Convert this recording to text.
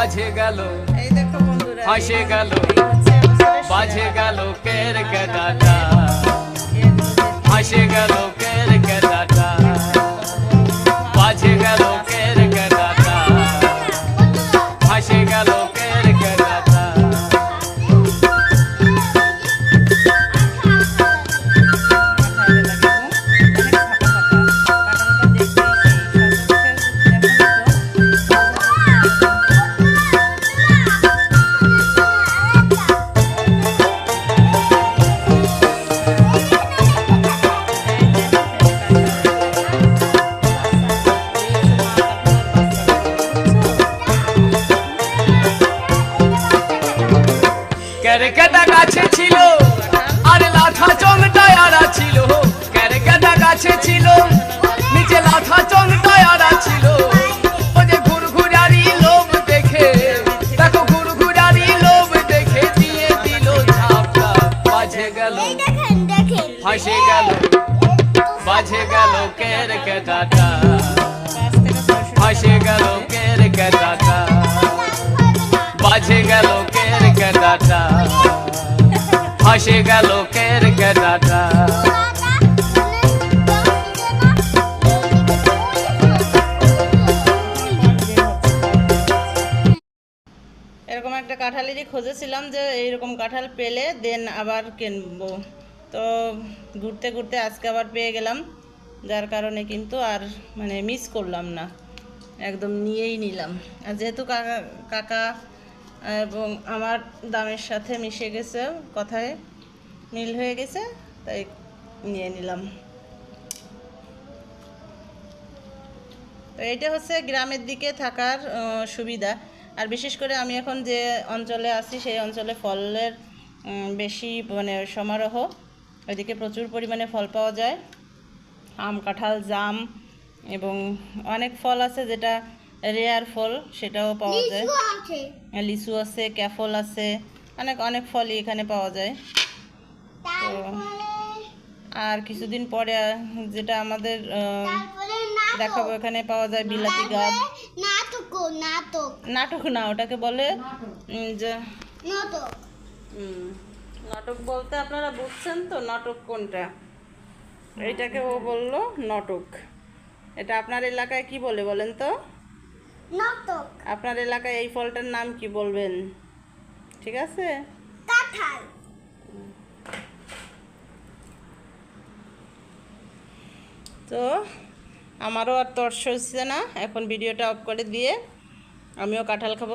বাজে গেল, এই দেখো বন্ধুরা, ফাঁসে গেল, বাজে গেল কের কেদাটা, ফাঁসে গেল কের কেদাটা, বাজে গেল কের কেদাটা, ফাঁসে গেল কের কেদাটা। কেরকেটা গাছে ছিল আর লাঠা চংটায় আড়া ছিল, কেরকেটা গাছে ছিল নিচে লাঠা চংটায় আড়া ছিল। ও যে ঘুরঘুরারি লোভ দেখে, দেখো ঘুরঘুরারি লোভ দেখে দিয়ে দিল ঝাপটা, বাজে গেল, ফাঁসে গেল, বাজে গেল কেরকেটাটা, ফাঁসে গেল কেরকেটাটা, বাজে গেল কেরকেটাটা, ফাঁসে গেল কেরকেটাটা। এরকম একটা কাঁঠালেরই খুঁজেছিলাম যে এইরকম কাঁঠাল পেলে দেন আবার কিনবো, তো ঘুরতে ঘুরতে আজকে আবার পেয়ে গেলাম, যার কারণে কিন্তু আর মানে মিস করলাম না, একদম নিয়েই নিলাম। আর যেহেতু কাকা কাকা এবং আমার দামের সাথে মিশে গেছে, কথায় মিল হয়ে গেছে, তাই নিয়ে নিলাম। তো এইটা হচ্ছে গ্রামের দিকে থাকার সুবিধা। আর বিশেষ করে আমি এখন যে অঞ্চলে আছি সেই অঞ্চলে ফলের বেশি মানে সমারোহ, ওইদিকে প্রচুর পরিমাণে ফল পাওয়া যায়, আম, কাঁঠাল, জাম এবং অনেক ফল আছে যেটা রেয়ার ফল, সেটাও পাওয়া যায়, লিচু আছে, ক্যাফল আছে, অনেক অনেক ফলই এখানে পাওয়া যায়। তো আর কিছুদিন পরে যেটা আমাদের দেখাবো, এখানে পাওয়া যায় বিলাতি গাছ। নাটক না, ওটাকে বলে যে নাটক বলতে আপনারা বুঝছেন তো, নাটক কোনটা, এইটাকে ও বললো নটক। এটা আপনার এলাকায় কি বলে বলেন তো? নাটক। আপনার এলাকায় এই ফলটার নাম কি বলবেন? ঠিক আছে, কাঁঠাল। তো আমারও আর তর্স হচ্ছে না, এখন ভিডিওটা অফ করে দিয়ে আমিও কাঁঠাল খাবো।